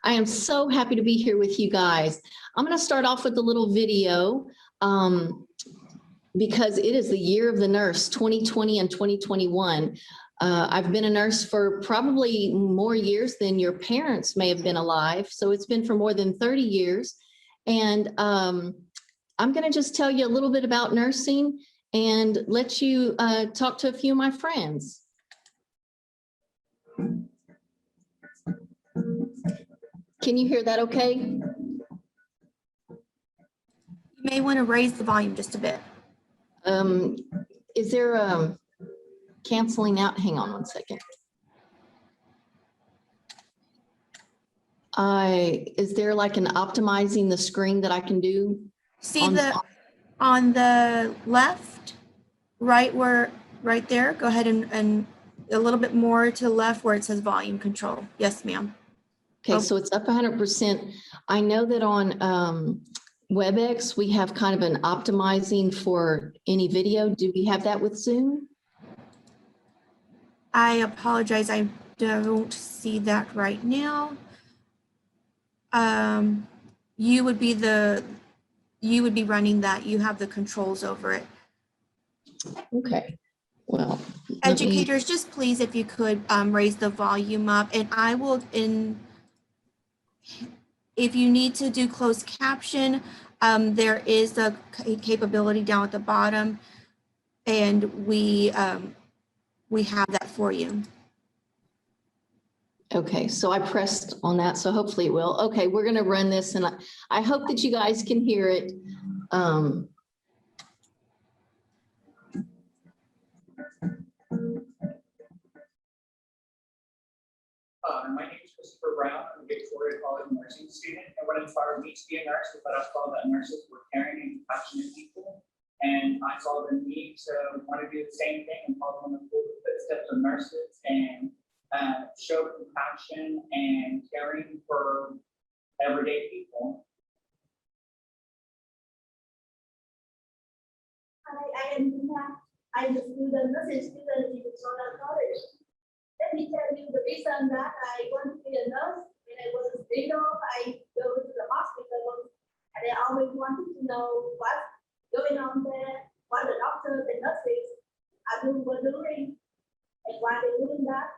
I am so happy to be here with you guys. I'm going to start off with a little video because it is the year of the nurse, 2020 and 2021. I've been a nurse for probably more years than your parents may have been alive. So it's been for more than 30 years. And I'm going to just tell you a little bit about nursing and let you talk to a few of my friends. Can you hear that okay? You may want to raise the volume just a bit. Is there canceling out? Hang on one second. Is there like an optimizing the screen that I can do? See on the left, right there, go ahead and a little bit more to the left where it says volume control. Yes, ma'am. Okay, so it's up 100%. I know that on WebEx, we have kind of an optimizing for any video. Do we have that with Zoom? I apologize, I don't see that right now. You would be running that. You have the controls over it. Okay, well. Educators, just please, if you could raise the volume up, and I will, if you need to do closed caption, there is a capability down at the bottom, and we have that for you. Okay, so I pressed on that, so hopefully it will. Okay, we're going to run this, and I hope that you guys can hear it. My name is Christopher Brown. I'm a Victoria College nursing student, and what inspired me to be a nurse was that I saw that nurses were caring and compassionate people, and I saw the need to want to do the same thing and follow in the footsteps of nurses and show compassion and caring for everyday people. Hi, I am Dina. I'm a student, nursing student in Victoria College. Let me tell you the reason that I want to be a nurse. When I was little, I go to the hospital and I always wanted to know what's going on there, what the doctors and nurses are doing, and why they're doing that.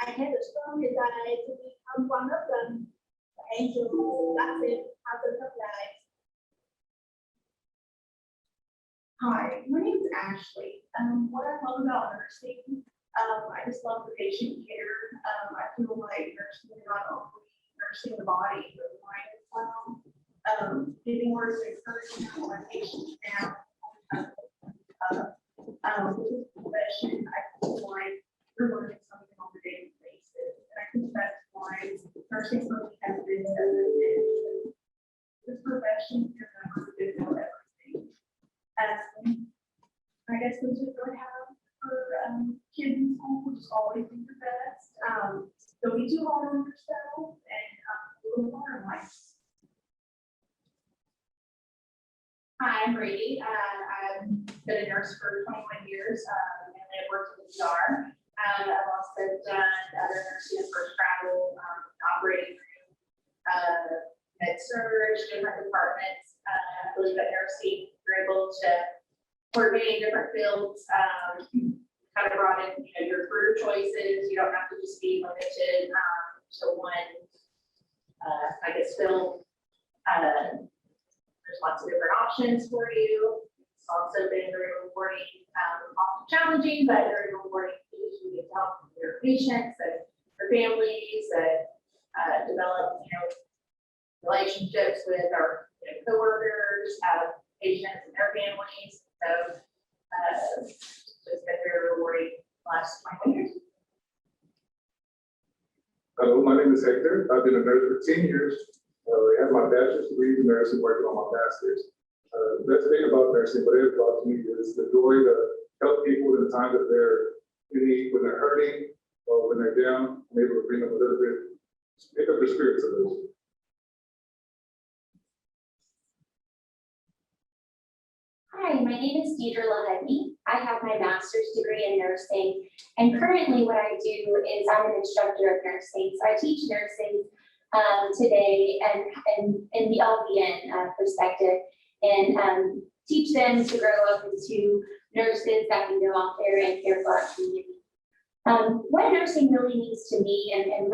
I had a strong desire to become one of them, the angels, that's it, thousands of lives. Hi, my name is Ashley. What I love about nursing, I just love the patient care. I feel like nursing is not only nursing the body, but the mind as well. Giving words of encouragement to my patients now. With this profession, I feel like we're learning something on a daily basis. And I think that's why nursing really has been this profession because I'm a bit of everything. I guess we just really have for kids in school, just always do your best. Don't be too hard on yourself and little more in life. Hi, I'm Brady. I've been a nurse for 21 years and I've worked in the ER. I've also done other nursing for travel, operating room, med surge, different departments. I believe that nursing, you're able to coordinate in different fields, kind of broaden, your career choices. You don't have to just be limited to one, I guess, field. There's lots of different options for you. It's also been very rewarding, often challenging, but very rewarding because you get to help your patients and their families and develop, relationships with our coworkers, patients and their families. So it's been very rewarding the last 21 years. Hello, my name is Hector. I've been a nurse for 10 years. I have my bachelor's degree in nursing, working on my master's. The best thing about nursing, what it brought to me is the joy to help people in the time that they're in need, when they're hurting or when they're down. I'm able to bring them a little bit, pick up their spirits a little. Hi, my name is Deidre Lahedney. I have my master's degree in nursing, and currently what I do is I'm an instructor of nursing. So I teach nursing today and the LPN perspective and teach them to grow up into nurses that can go out there and care for our community. What nursing really means to me and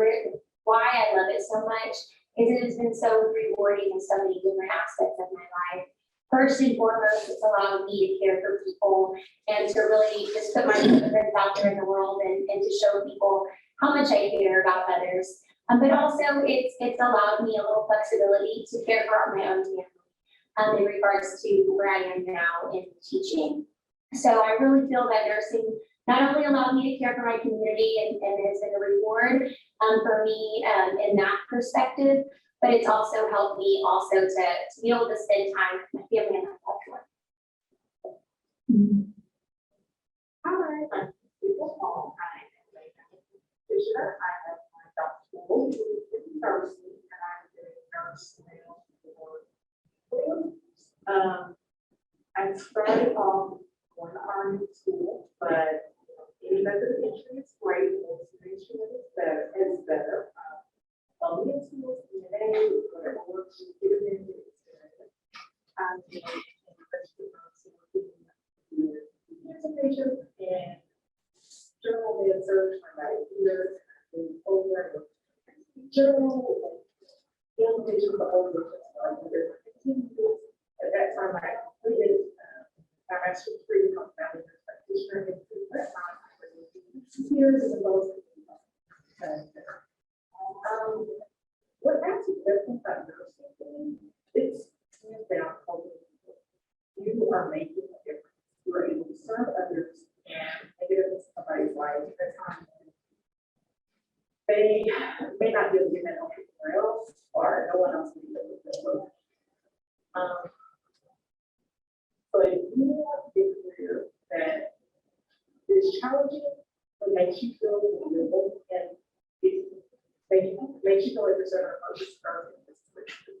why I love it so much is it has been so rewarding in so many different aspects of my life. First and foremost, it's allowed me to care for people and to really just put my footprints out there in the world and to show people how much I care about others. But also it's allowed me a little flexibility to care for my own family in regards to where I am now in teaching. So I really feel that nursing not only allowed me to care for my community and has been a reward for me in that perspective, but it's also helped me also to be able to spend time with my family and my loved ones. Hi, I'm People Hall. I am a practitioner. I have my doctoral in nursing, and I'm doing nurse now for I started off going to Army school, but any method of entry is great. Motivation is better. Is better. Only in schools, DNA, whatever works, you get it in. I'm doing participation in journal med search for about years. Over journal information for over at that time I completed my master's degree from family practitioner in 2 years as a most what actually different about nursing it's hands down you are making a difference. You are able to serve others and make it in somebody's life at a time. They may not be able to get that anywhere else, or no one else will be able to do it. But if you want a career that is challenging, but makes you feel vulnerable, and it makes you feel like you're center of this person.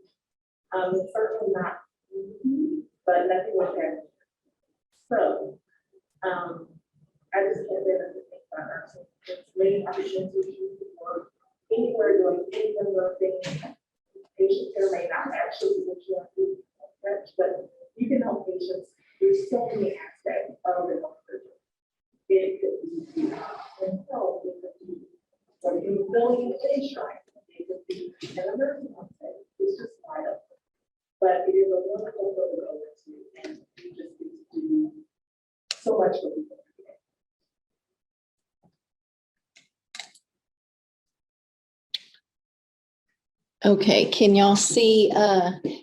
It's certainly not easy, but nothing like that. So, I just can't live in the thing about nursing. It's many opportunities to work anywhere doing any number of things. Patient care may not actually be what you want to do, but you can help patients. There's so many aspects of the health. It could be in health, it could be what you're building a insurance, it could be in a nursing home setting. It's just wide open. But it is a wonderful way to go into, and you just get to do so much for people. Okay, can y'all see,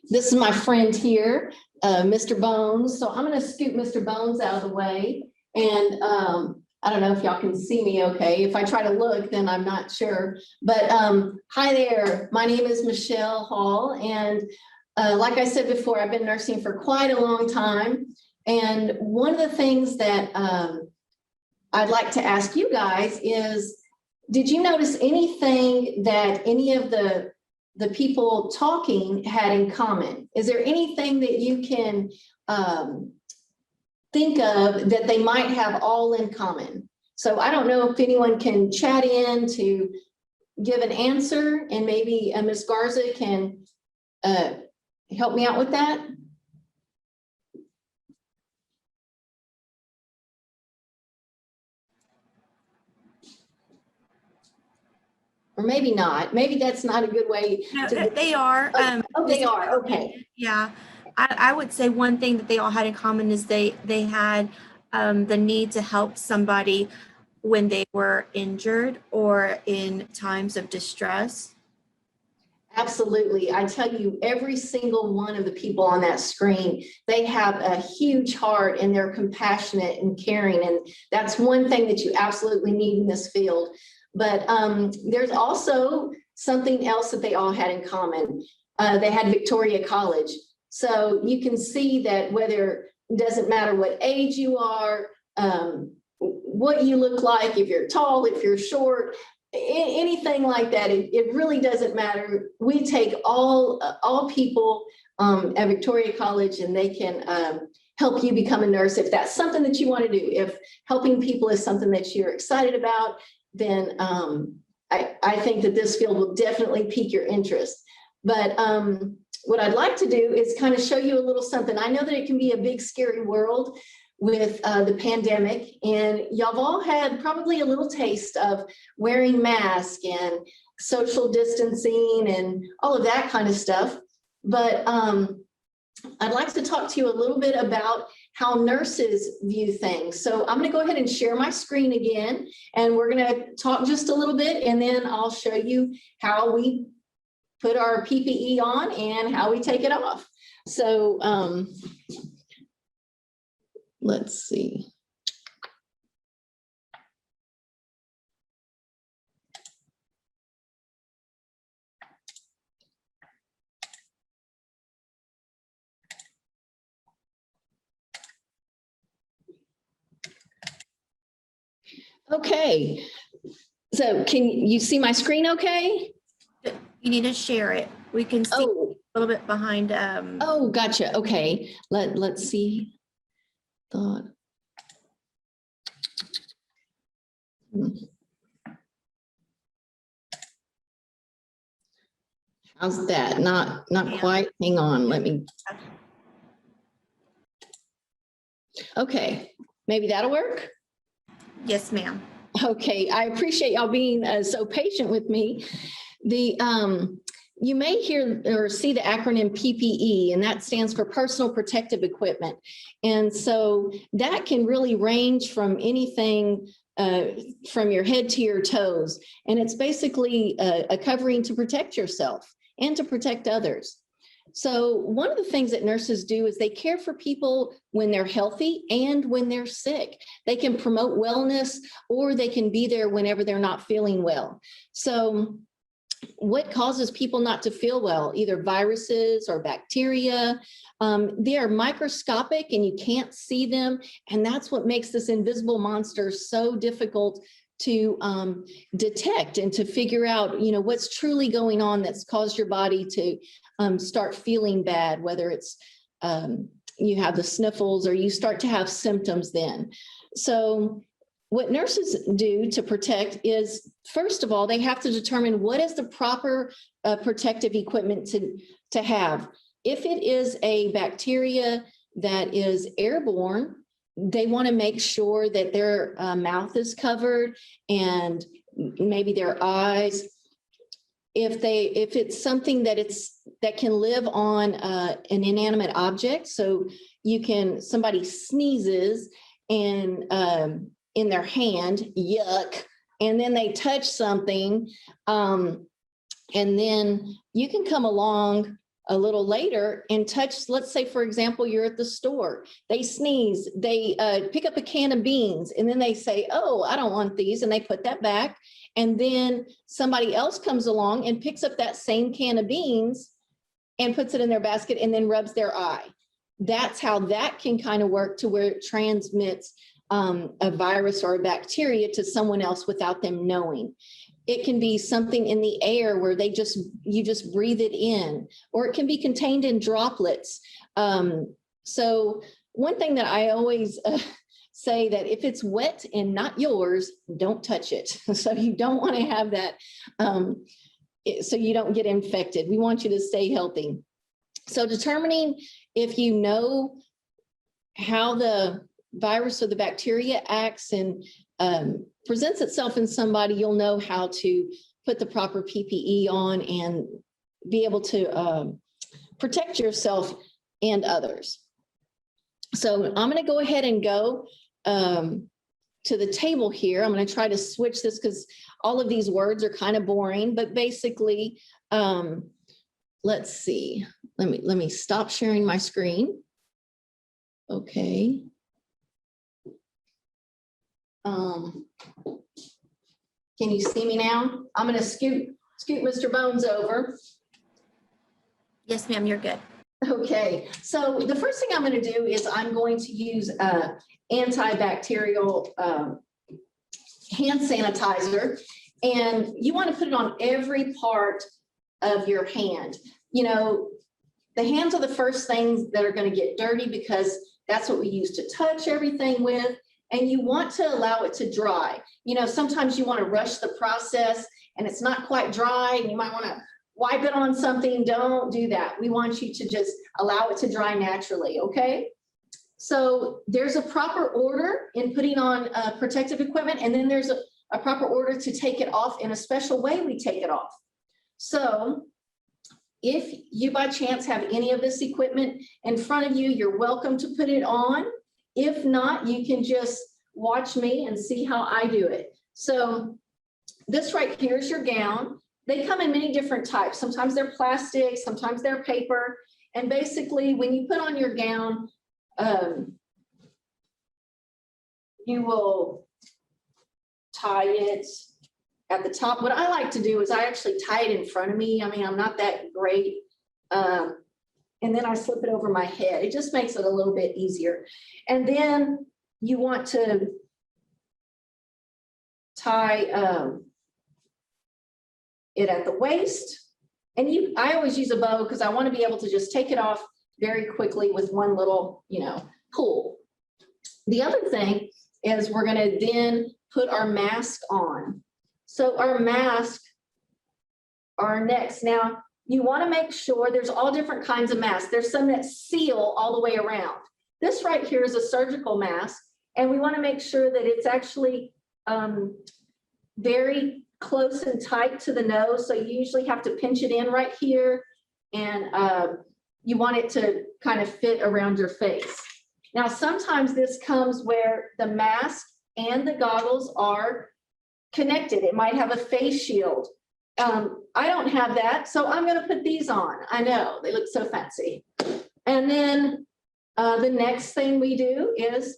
this is my friend here, Mr. Bones. So I'm gonna scoot Mr. Bones out of the way. And I don't know if y'all can see me okay. If I try to look, then I'm not sure. But hi there, my name is Michelle Hall. And like I said before, I've been nursing for quite a long time. And one of the things that I'd like to ask you guys is, did you notice anything that any of the people talking had in common? Is there anything that you can think of that they might have all in common? So I don't know if anyone can chat in to give an answer, and maybe Ms. Garza can help me out with that. Or maybe not. Maybe that's not a good way. No, to- they are. Oh, they are. Okay. Yeah, I would say one thing that they all had in common is they had the need to help somebody when they were injured or in times of distress. Absolutely. I tell you, every single one of the people on that screen, they have a huge heart and they're compassionate and caring. And that's one thing that you absolutely need in this field. But there's also something else that they all had in common. They had Victoria College. So you can see that whether it doesn't matter what age you are, what you look like, if you're tall, if you're short, anything like that, it really doesn't matter. We take all people at Victoria College, and they can help you become a nurse if that's something that you want to do. If helping people is something that you're excited about, then I think that this field will definitely pique your interest. But what I'd like to do is kind of show you a little something. I know that it can be a big, scary world with the pandemic, and y'all all had probably a little taste of wearing masks and social distancing and all of that kind of stuff. But I'd like to talk to you a little bit about how nurses view things. So I'm going to go ahead and share my screen again, and we're going to talk just a little bit, and then I'll show you how we put our PPE on and how we take it off. So let's see. Okay, so can you see my screen okay? You need to share it. We can see Oh, a little bit behind. oh, gotcha. Okay, let's see. Thought. How's that? Not quite. Hang on, let me. Okay, maybe that'll work. Yes, ma'am. Okay, I appreciate y'all being so patient with me. You may hear or see the acronym PPE, and that stands for Personal Protective Equipment. And so that can really range from anything from your head to your toes. And it's basically a covering to protect yourself and to protect others. So one of the things that nurses do is they care for people when they're healthy and when they're sick. They can promote wellness, or they can be there whenever they're not feeling well. So what causes people not to feel well? Either viruses or bacteria. They are microscopic and you can't see them. And that's what makes this invisible monster so difficult to detect and to figure out, what's truly going on that's caused your body to start feeling bad, whether it's you have the sniffles or you start to have symptoms then. So what nurses do to protect is, first of all, they have to determine what is the proper protective equipment to have. If it is a bacteria that is airborne, they want to make sure that their mouth is covered and maybe their eyes. If it's something that can live on an inanimate object, so somebody sneezes and in their hand, yuck, and then they touch something, and then you can come along a little later and touch, let's say, for example, you're at the store, they sneeze, they pick up a can of beans, and then they say, oh, I don't want these, and they put that back. And then somebody else comes along and picks up that same can of beans and puts it in their basket and then rubs their eye. That's how that can kind of work, to where it transmits a virus or a bacteria to someone else without them knowing. It can be something in the air where you just breathe it in, or it can be contained in droplets. So one thing that I always say, that if it's wet and not yours, don't touch it. So you don't want to have that, so you don't get infected. We want you to stay healthy. So determining if you know how the virus or the bacteria acts and presents itself in somebody, you'll know how to put the proper PPE on and be able to protect yourself and others. So I'm going to go ahead and go to the table here. I'm going to try to switch this because all of these words are kind of boring, but basically, let's see. Let me stop sharing my screen. Okay. Can you see me now? I'm going to scoot Mr. Bones over. Yes, ma'am, you're good. Okay, so the first thing I'm going to do is I'm going to use antibacterial hand sanitizer, and you want to put it on every part of your hand. The hands are the first things that are going to get dirty because that's what we use to touch everything with. and you want to allow it to dry. You know, sometimes you want to rush the process and it's not quite dry and you might want to wipe it on something. Don't do that. We want you to just allow it to dry naturally, okay? So there's a proper order in putting on protective equipment, and then there's a proper order to take it off. In a special way, we take it off. So if you by chance have any of this equipment in front of you, you're welcome to put it on. If not, you can just watch me and see how I do it. So this right here is your gown. They come in many different types. Sometimes they're plastic, sometimes they're paper. And basically, when you put on your gown, you will tie it at the top. What I like to do is I actually tie it in front of me. I mean, I'm not that great. And then I slip it over my head. It just makes it a little bit easier. And then you want to tie it at the waist. And I always use a bow because I want to be able to just take it off very quickly with one little, pull. The other thing is we're going to then put our mask on. So our mask are next. Now, you want to make sure there's all different kinds of masks. There's some that seal all the way around. This right here is a surgical mask, and we want to make sure that it's actually very close and tight to the nose. So you usually have to pinch it in right here, and you want it to kind of fit around your face. Now, sometimes this comes where the mask and the goggles are connected. It might have a face shield. I don't have that, so I'm going to put these on. I know they look so fancy. And then the next thing we do is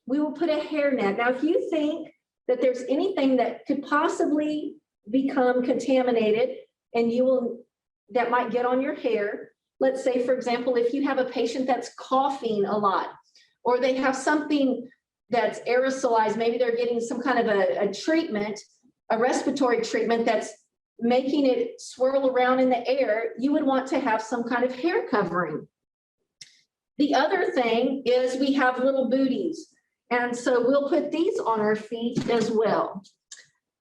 we will put a hairnet. Now, if you think that there's anything that could possibly become contaminated and that might get on your hair, let's say, for example, if you have a patient that's coughing a lot, or they have something that's aerosolized, maybe they're getting some kind of a treatment, a respiratory treatment that's making it swirl around in the air, you would want to have some kind of hair covering. The other thing is we have little booties. And so we'll put these on our feet as well.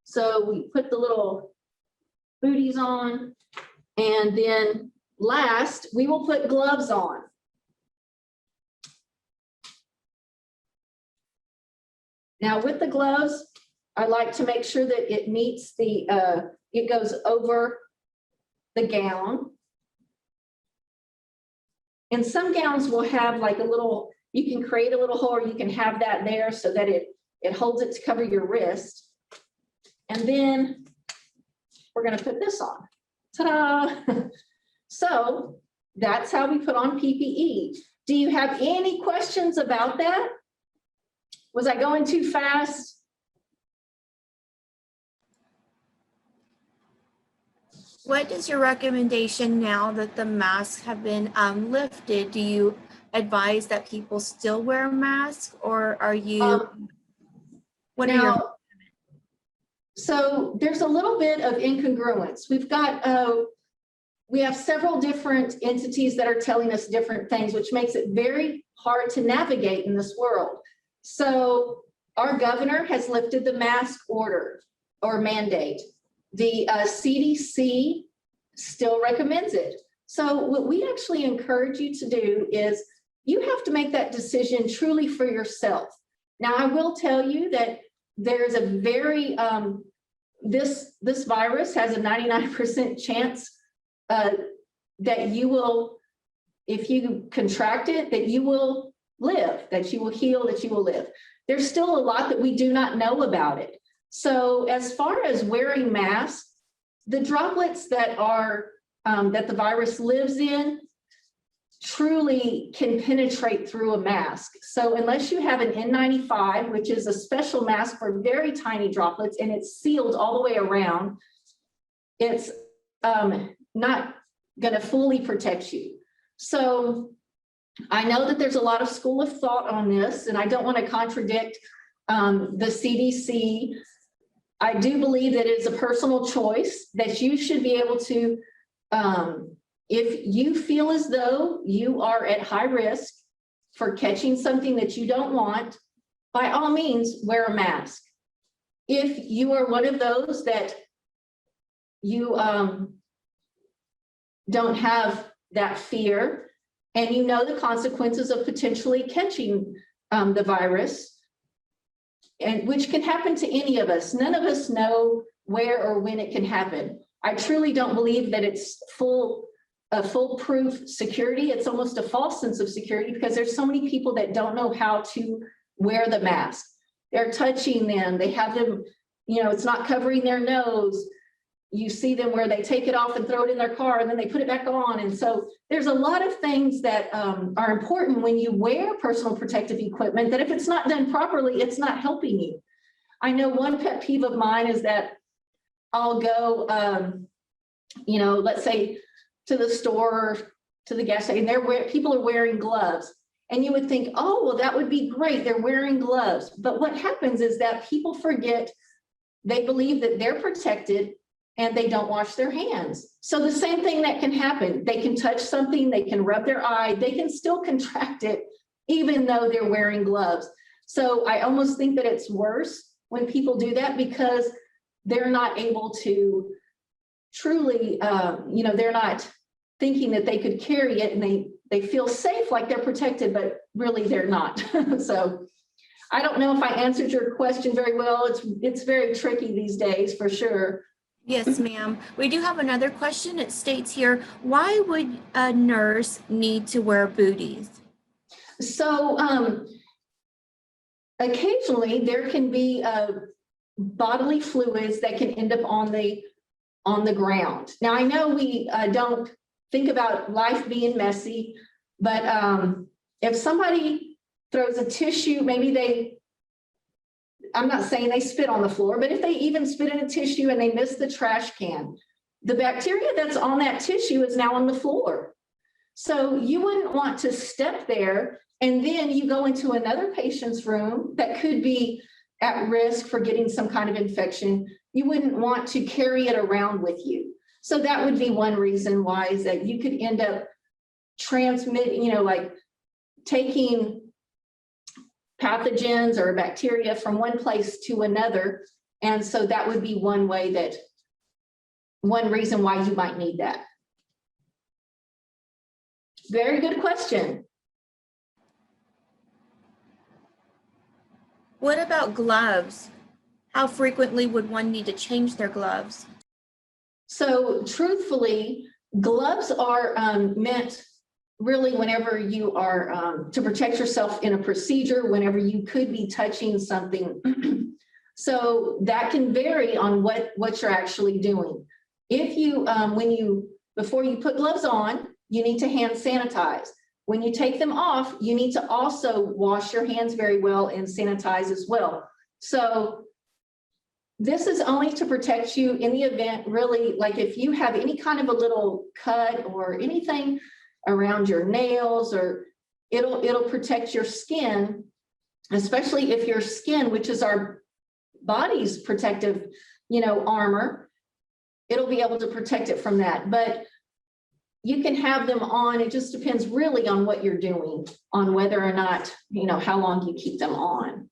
So we put the little booties on, and then last, we will put gloves on. Now with the gloves, I like to make sure that it meets it goes over the gown. And some gowns will have like a little, you can create a little hole, or you can have that there so that it holds it to cover your wrist. And then we're going to put this on. Ta-da! So that's how we put on PPE. Do you have any questions about that? Was I going too fast? What is your recommendation now that the masks have been lifted? Do you advise that people still wear masks, or are you, what are your? So there's a little bit of incongruence. We have several different entities that are telling us different things, which makes it very hard to navigate in this world. So our governor has lifted the mask order or mandate. The CDC still recommends it. So what we actually encourage you to do is you have to make that decision truly for yourself. Now, I will tell you that there's a very, this virus has a 99% chance that you will, if you contract it, that you will live, that you will heal, that you will live. There's still a lot that we do not know about it. So as far as wearing masks, the droplets that are, that the virus lives in truly can penetrate through a mask. So unless you have an N95, which is a special mask for very tiny droplets, and it's sealed all the way around, it's not going to fully protect you. So I know that there's a lot of school of thought on this, and I don't want to contradict the CDC. I do believe that it's a personal choice that you should be able to, if you feel as though you are at high risk for catching something that you don't want, by all means, wear a mask. If you are one of those that you don't have that fear, and you know the consequences of potentially catching the virus, and which can happen to any of us. None of us know where or when it can happen. I truly don't believe that it's a foolproof security. It's almost a false sense of security because there's so many people that don't know how to wear the mask. They're touching them. They have them, it's not covering their nose. You see them where they take it off and throw it in their car and then they put it back on. And so there's a lot of things that are important when you wear personal protective equipment that if it's not done properly, it's not helping you. I know one pet peeve of mine is that I'll go, let's say to the store, to the gas station, people are wearing gloves. And you would think, oh, well, that would be great. They're wearing gloves. But what happens is that people forget, they believe that they're protected and they don't wash their hands. So the same thing that can happen, they can touch something, they can rub their eye, they can still contract it, even though they're wearing gloves. So I almost think that it's worse when people do that because they're not able to truly, they're not thinking that they could carry it and they feel safe like they're protected, but really they're not. So I don't know if I answered your question very well. It's very tricky these days for sure. Yes, ma'am. We do have another question. It states here, why would a nurse need to wear booties? So occasionally there can be bodily fluids that can end up on the ground. Now I know we don't think about life being messy, but if somebody throws a tissue, maybe I'm not saying they spit on the floor, but if they even spit in a tissue and they miss the trash can, the bacteria that's on that tissue is now on the floor. So you wouldn't want to step there and then you go into another patient's room that could be at risk for getting some kind of infection. You wouldn't want to carry it around with you. So that would be one reason why, is that you could end up transmitting, like taking pathogens or bacteria from one place to another. And so that would be one reason why you might need that. Very good question. What about gloves? How frequently would one need to change their gloves? So truthfully, gloves are meant really whenever you are to protect yourself in a procedure, whenever you could be touching something. So that can vary on what you're actually doing. If you, before you put gloves on, you need to hand sanitize. When you take them off, you need to also wash your hands very well and sanitize as well. So this is only to protect you in the event, really, like if you have any kind of a little cut or anything around your nails, or it'll protect your skin, especially if your skin, which is our body's protective, armor, it'll be able to protect it from that. But you can have them on. It just depends really on what you're doing, on whether or not, how long you keep them on.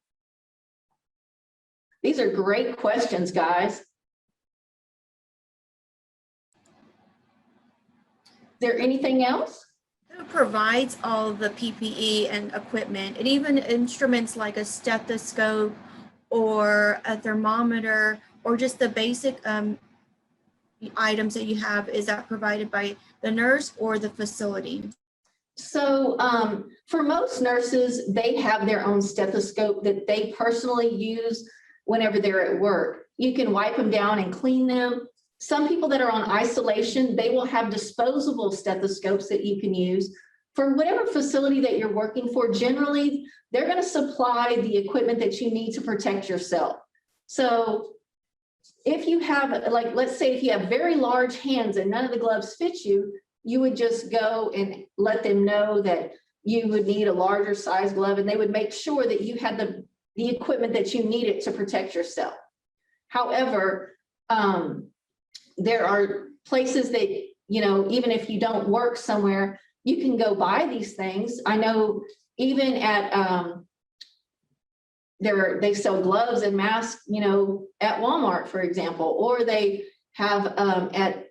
These are great questions, guys. Is there anything else? Who provides all the PPE and equipment and even instruments like a stethoscope or a thermometer or just the basic items that you have? Is that provided by the nurse or the facility? So for most nurses, they have their own stethoscope that they personally use whenever they're at work. You can wipe them down and clean them. Some people that are on isolation, they will have disposable stethoscopes that you can use. For whatever facility that you're working for, generally, they're going to supply the equipment that you need to protect yourself. So if you have, like, let's say if you have very large hands and none of the gloves fit you, you would just go and let them know that you would need a larger size glove, and they would make sure that you had the equipment that you needed to protect yourself. However, there are places that, even if you don't work somewhere, you can go buy these things. I know even at they sell gloves and masks, at Walmart, for example, or they have at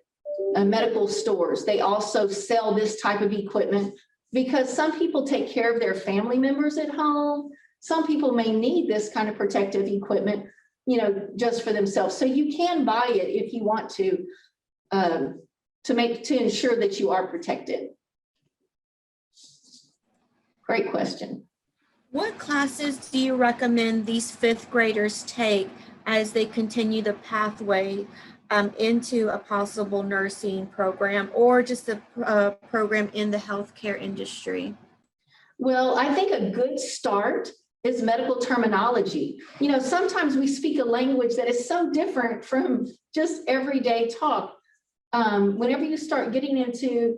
medical stores. They also sell this type of equipment because some people take care of their family members at home. Some people may need this kind of protective equipment, just for themselves. So you can buy it if you want to ensure that you are protected. Great question. What classes do you recommend these fifth graders take as they continue the pathway into a possible nursing program or just a program in the healthcare industry? Well, I think a good start is medical terminology. Sometimes we speak a language that is so different from just everyday talk. Whenever you start getting into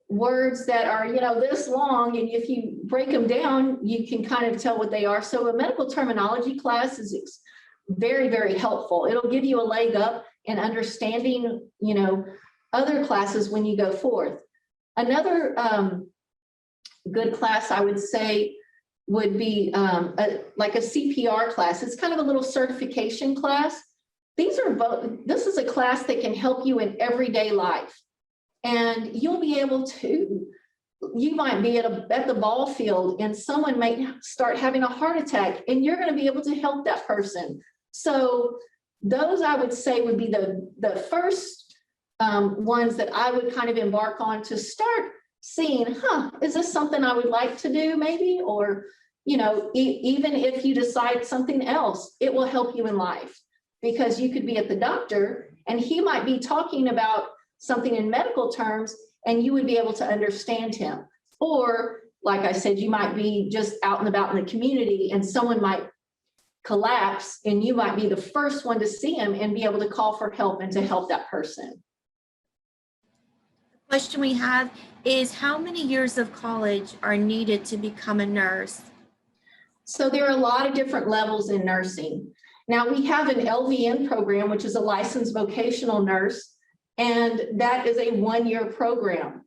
words that are, this long, and if you break them down, you can kind of tell what they are. So a medical terminology class is very, very helpful. It'll give you a leg up in understanding, other classes when you go forth. Another good class, I would say, would be like a CPR class. It's kind of a little certification class. This is a class that can help you in everyday life. And you'll be able to, you might be at the ball field and someone may start having a heart attack and you're going to be able to help that person. So those, I would say, would be the first ones that I would kind of embark on to start seeing, is this something I would like to do maybe? Or, even if you decide something else, it will help you in life, because you could be at the doctor and he might be talking about something in medical terms and you would be able to understand him. Or, like I said, you might be just out and about in the community and someone might collapse and you might be the first one to see him and be able to call for help and to help that person. The question we have is, how many years of college are needed to become a nurse? So there are a lot of different levels in nursing. Now we have an LVN program, which is a licensed vocational nurse, and that is a 1-year program.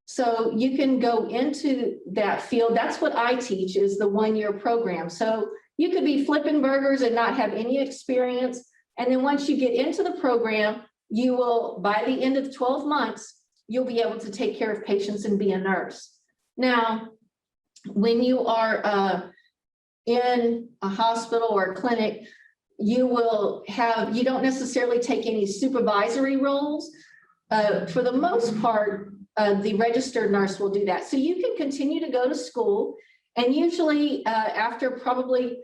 So you can go into that field. That's what I teach, is the 1-year program. So you could be flipping burgers and not have any experience. And then once you get into the program, you will, by the end of 12 months, you'll be able to take care of patients and be a nurse. Now, when you are in a hospital or a clinic, you don't necessarily take any supervisory roles. For the most part, the registered nurse will do that. So you can continue to go to school, and usually after probably,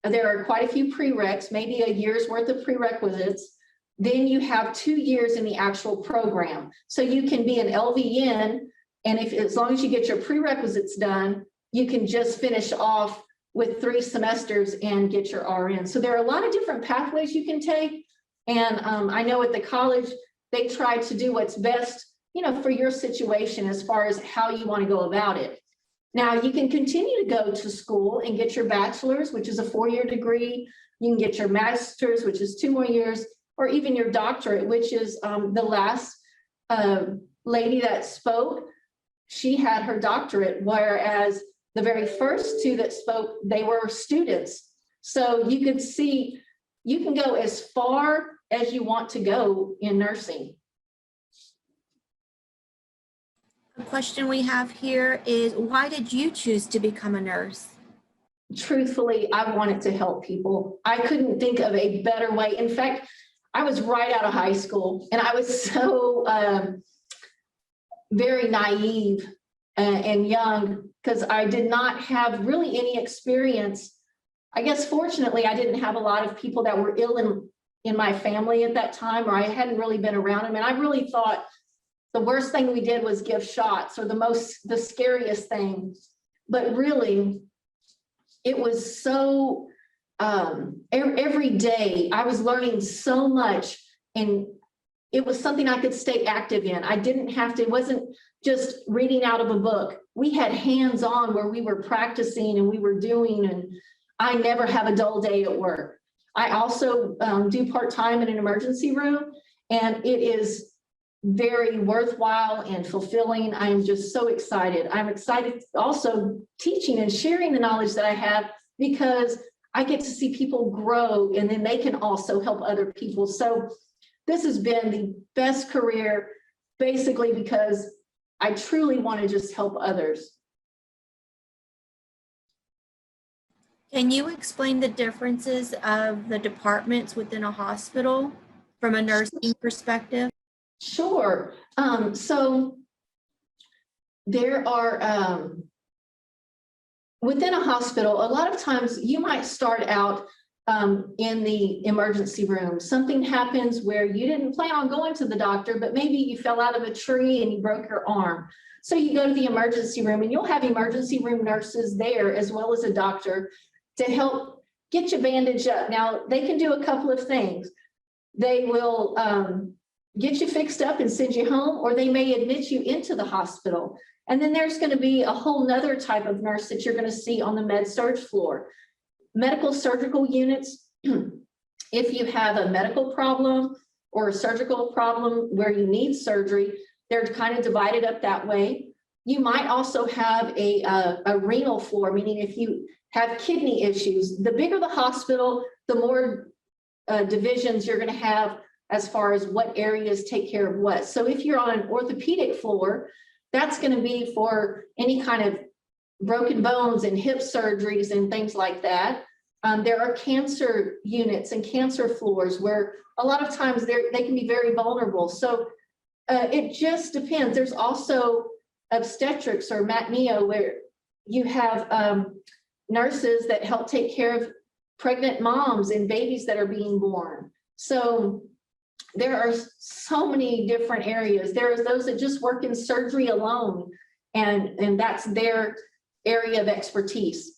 there are quite a few prereqs, maybe a year's worth of prerequisites, then you have 2 years in the actual program. So you can be an LVN, and as long as you get your prerequisites done, you can just finish off with 3 semesters and get your RN. So there are a lot of different pathways you can take. And I know at the college, they try to do what's best, for your situation as far as how you want to go about it. Now you can continue to go to school and get your bachelor's, which is a 4-year degree. You can get your master's, which is 2 more years, or even your doctorate, which is the last lady that spoke. She had her doctorate, whereas the very first 2 that spoke, they were students. So you could see, you can go as far as you want to go in nursing. The question we have here is, why did you choose to become a nurse? Truthfully, I wanted to help people. I couldn't think of a better way. In fact, I was right out of high school and I was so very naive and young, because I did not have really any experience. I guess fortunately, I didn't have a lot of people that were ill in my family at that time, or I hadn't really been around them. And I really thought the worst thing we did was give shots, or the scariest thing. But really, it was so, every day I was learning so much, and it was something I could stay active in. I didn't have to, it wasn't just reading out of a book. We had hands-on where we were practicing and we were doing, and I never have a dull day at work. I also do part-time in an emergency room, and it is very worthwhile and fulfilling. I am just so excited. I'm excited also teaching and sharing the knowledge that I have, because I get to see people grow and then they can also help other people. So this has been the best career, basically because I truly want to just help others. Can you explain the differences of the departments within a hospital from a nursing perspective? Sure. So there are, within a hospital, a lot of times you might start out in the emergency room. Something happens where you didn't plan on going to the doctor, but maybe you fell out of a tree and you broke your arm. So you go to the emergency room and you'll have emergency room nurses there as well as a doctor to help get you bandaged up. Now, they can do a couple of things. They will get you fixed up and send you home, or they may admit you into the hospital. And then there's going to be a whole nother type of nurse that you're going to see on the med-surg floor. Medical surgical units, if you have a medical problem or a surgical problem where you need surgery, they're kind of divided up that way. You might also have a renal floor, meaning if you have kidney issues, the bigger the hospital, the more divisions you're going to have as far as what areas take care of what. So if you're on an orthopedic floor, that's going to be for any kind of broken bones and hip surgeries and things like that. There are cancer units and cancer floors where a lot of times they can be very vulnerable. So it just depends. There's also obstetrics or MATNEO where you have nurses that help take care of pregnant moms and babies that are being born. So there are so many different areas. There's those that just work in surgery alone, and that's their area of expertise.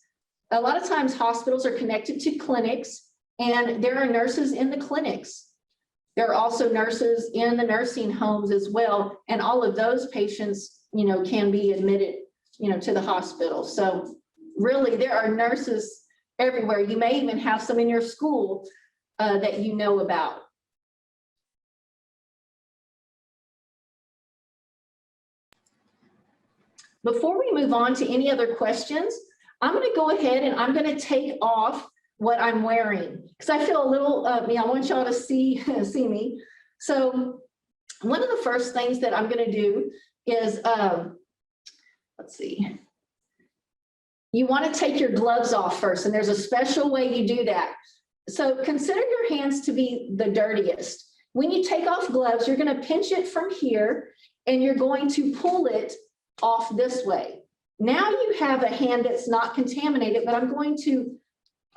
A lot of times hospitals are connected to clinics, and there are nurses in the clinics. There are also nurses in the nursing homes as well, and all of those patients, you know, can be admitted, you know, to the hospital. So really, there are nurses everywhere. You may even have some in your school that you know about. Before we move on to any other questions, I'm going to go ahead and I'm going to take off what I'm wearing because I feel a little, I want y'all to see me. So one of the first things that I'm going to do is, let's see. You want to take your gloves off first, and there's a special way you do that. So consider your hands to be the dirtiest. When you take off gloves, you're going to pinch it from here, and you're going to pull it off this way. Now you have a hand that's not contaminated, but I'm going to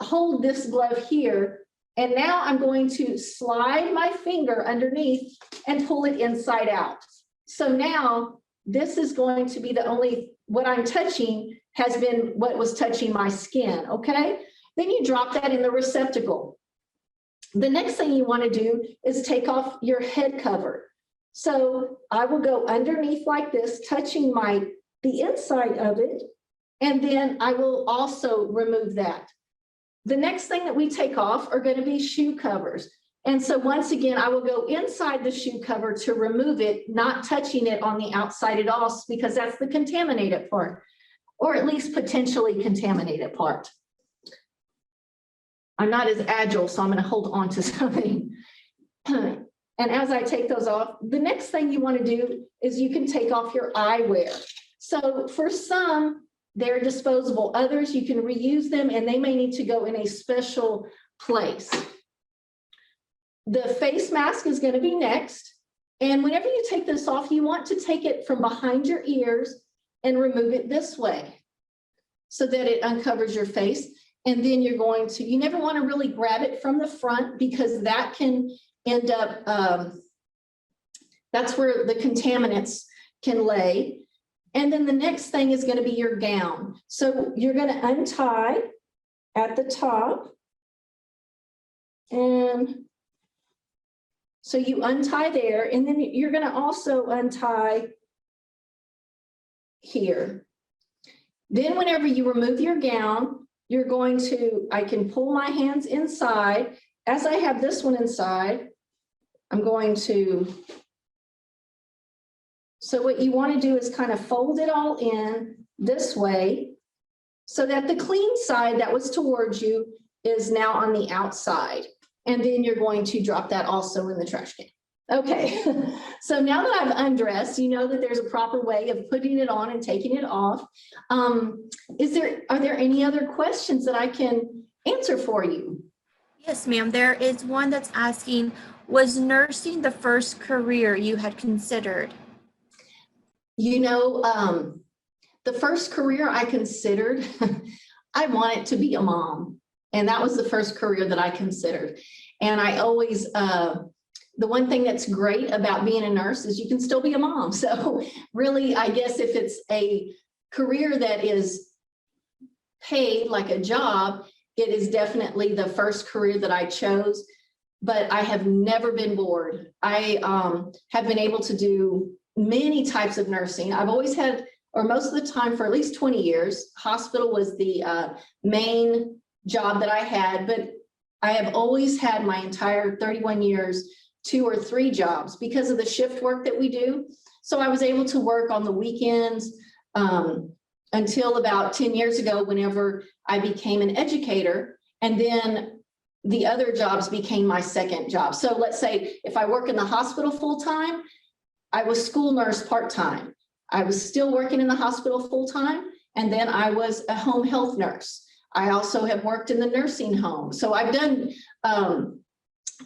hold this glove here, and now I'm going to slide my finger underneath and pull it inside out. So now this is going to be the only, what I'm touching has been what was touching my skin, okay? Then you drop that in the receptacle. The next thing you want to do is take off your head cover. So I will go underneath like this, touching the inside of it, and then I will also remove that. The next thing that we take off are going to be shoe covers. And so once again, I will go inside the shoe cover to remove it, not touching it on the outside at all, because that's the contaminated part, or at least potentially contaminated part. I'm not as agile, so I'm going to hold on to something. And as I take those off, the next thing you want to do is you can take off your eyewear. So for some, they're disposable. Others, you can reuse them, and they may need to go in a special place. The face mask is going to be next. And whenever you take this off, you want to take it from behind your ears and remove it this way so that it uncovers your face. And then you're going to, you never want to really grab it from the front because that can end up, that's where the contaminants can lay. And then the next thing is going to be your gown. So you're going to untie at the top. And so you untie there, and then you're going to also untie here. Then whenever you remove your gown, you're going to, I can pull my hands inside. As I have this one inside, I'm going to, so what you want to do is kind of fold it all in this way so that the clean side that was towards you is now on the outside. And then you're going to drop that also in the trash can. Okay, so now that I've undressed, you know that there's a proper way of putting it on and taking it off. Are there any other questions that I can answer for you? Yes, ma'am. There is one that's asking, was nursing the first career you had considered? You know, the first career I considered, I wanted to be a mom. And that was the first career that I considered. And I always, the one thing that's great about being a nurse is you can still be a mom. So really, I guess if it's a career that is paid like a job, it is definitely the first career that I chose. But I have never been bored. I have been able to do many types of nursing. I've always had, or most of the time for at least 20 years, hospital was the main job that I had, but I have always had my entire 31 years, 2 or 3 jobs because of the shift work that we do. So I was able to work on the weekends until about 10 years ago, whenever I became an educator, and then the other jobs became my second job. So let's say if I work in the hospital full-time, I was school nurse part-time. I was still working in the hospital full-time, and then I was a home health nurse. I also have worked in the nursing home. So I've done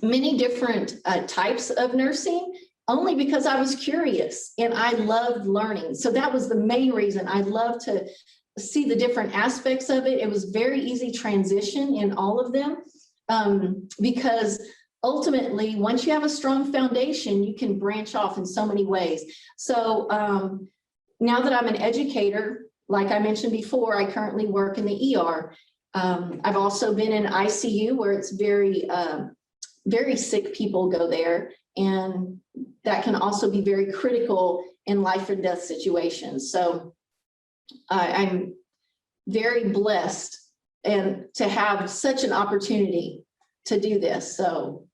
many different types of nursing, only because I was curious and I loved learning. So that was the main reason. I loved to see the different aspects of it. It was very easy transition in all of them because ultimately, once you have a strong foundation, you can branch off in so many ways. So now that I'm an educator, like I mentioned before, I currently work in the ER. I've also been in ICU where it's very sick people go there. And that can also be very critical in life and death situations. So I'm very blessed and to have such an opportunity to do this. So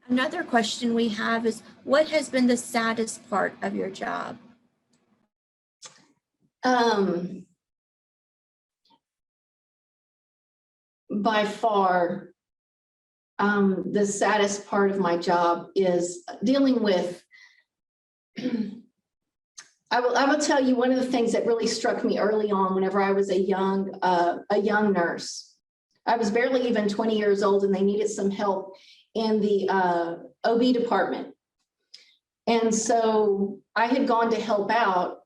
Another question we have is, what has been the saddest part of your job? By far, the saddest part of my job is dealing with, I will tell you one of the things that really struck me early on whenever I was a young nurse. I was barely even 20 years old and they needed some help in the OB department. And so I had gone to help out,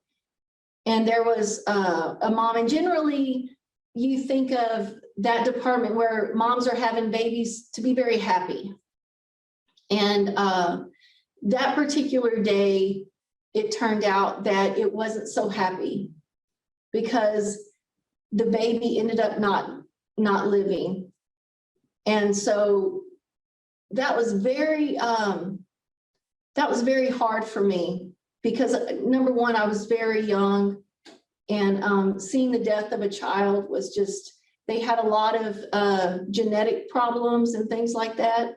and there was a mom, and generally you think of that department where moms are having babies to be very happy. And that particular day, it turned out that it wasn't so happy because the baby ended up not living. And so that was very hard for me because number one, I was very young, and seeing the death of a child was just, they had a lot of genetic problems and things like that.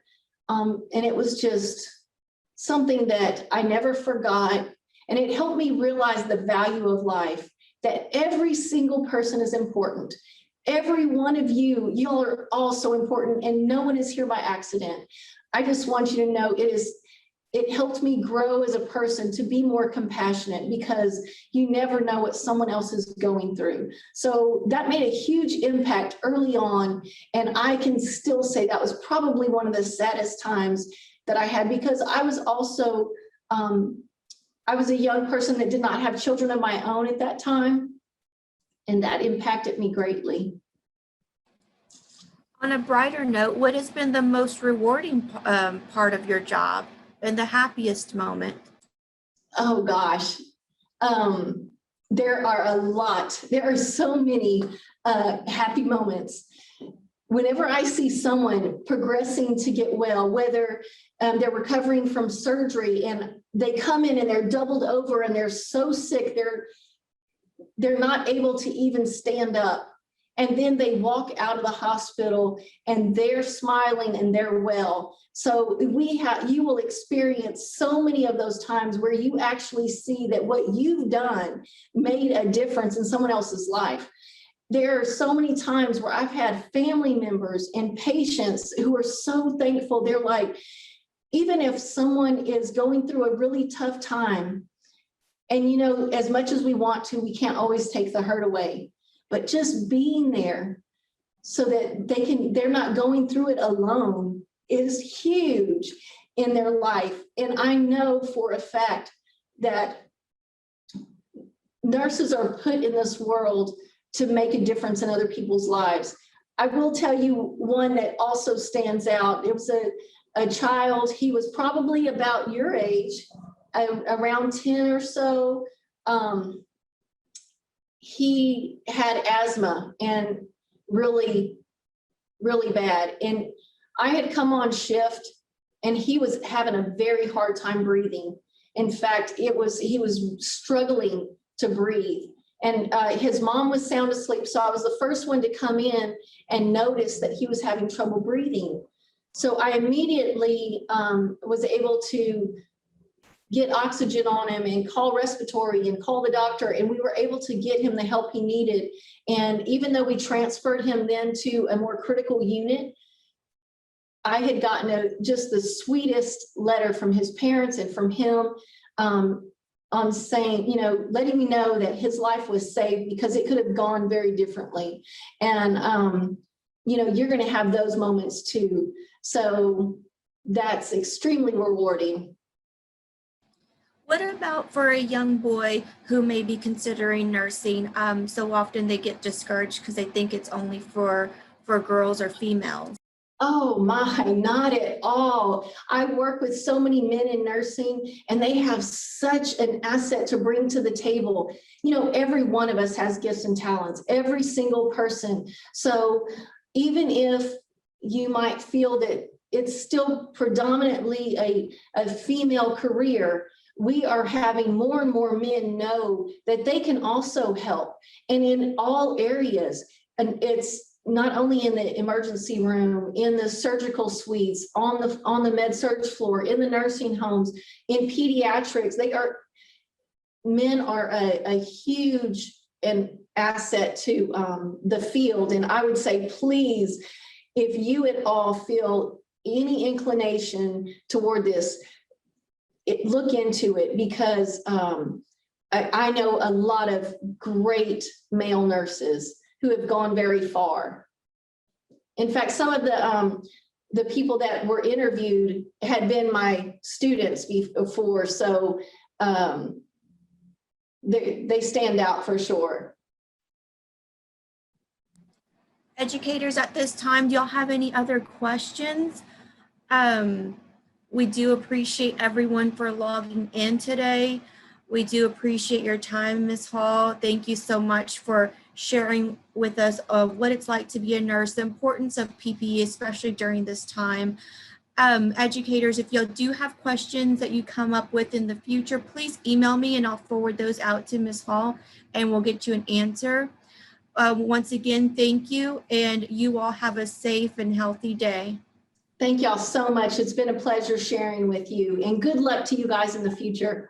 And it was just something that I never forgot. And it helped me realize the value of life, that every single person is important. Every one of you, y'all are all so important, and no one is here by accident. I just want you to know it helped me grow as a person to be more compassionate, because you never know what someone else is going through. So that made a huge impact early on. And I can still say that was probably one of the saddest times that I had, because I was also, I was a young person that did not have children of my own at that time. And that impacted me greatly. On a brighter note, what has been the most rewarding part of your job and the happiest moment? Oh gosh, there are a lot. There are so many happy moments. Whenever I see someone progressing to get well, whether they're recovering from surgery and they come in and they're doubled over and they're so sick, they're not able to even stand up. And then they walk out of the hospital and they're smiling and they're well. So you will experience so many of those times where you actually see that what you've done made a difference in someone else's life. there are so many times where I've had family members and patients who are so thankful. They're like, even if someone is going through a really tough time, and you know, as much as we want to, we can't always take the hurt away, but just being there so that they're not going through it alone is huge in their life. And I know for a fact that nurses are put in this world to make a difference in other people's lives. I will tell you one that also stands out. It was a child, he was probably about your age, around 10 or so. He had asthma and really, really bad. And I had come on shift and he was having a very hard time breathing. In fact, he was struggling to breathe. And his mom was sound asleep. So I was the first one to come in and notice that he was having trouble breathing. So I immediately was able to get oxygen on him and call respiratory and call the doctor. And we were able to get him the help he needed. And even though we transferred him then to a more critical unit, I had gotten just the sweetest letter from his parents and from him on saying, you know, letting me know that his life was saved because it could have gone very differently. And, you know, you're going to have those moments too. So that's extremely rewarding. What about for a young boy who may be considering nursing? So often they get discouraged because they think it's only for girls or females. Oh my, not at all. I work with so many men in nursing and they have such an asset to bring to the table. You know, every one of us has gifts and talents, every single person. So even if you might feel that it's still predominantly a female career, we are having more and more men know that they can also help, and in all areas. And it's not only in the emergency room, in the surgical suites, on the med surg floor, in the nursing homes, in pediatrics. Men are a huge asset to the field. And I would say, please, if you at all feel any inclination toward this, look into it, because I know a lot of great male nurses who have gone very far. In fact, some of the people that were interviewed had been my students before, so they stand out for sure. Educators, at this time, do y'all have any other questions? We do appreciate everyone for logging in today. We do appreciate your time, Ms. Hall. Thank you so much for sharing with us of what it's like to be a nurse, the importance of PPE, especially during this time. Educators, if you do have questions that you come up with in the future, please email me and I'll forward those out to Ms. Hall and we'll get you an answer. Once again, thank you, and you all have a safe and healthy day. Thank y'all so much. It's been a pleasure sharing with you, and good luck to you guys in the future.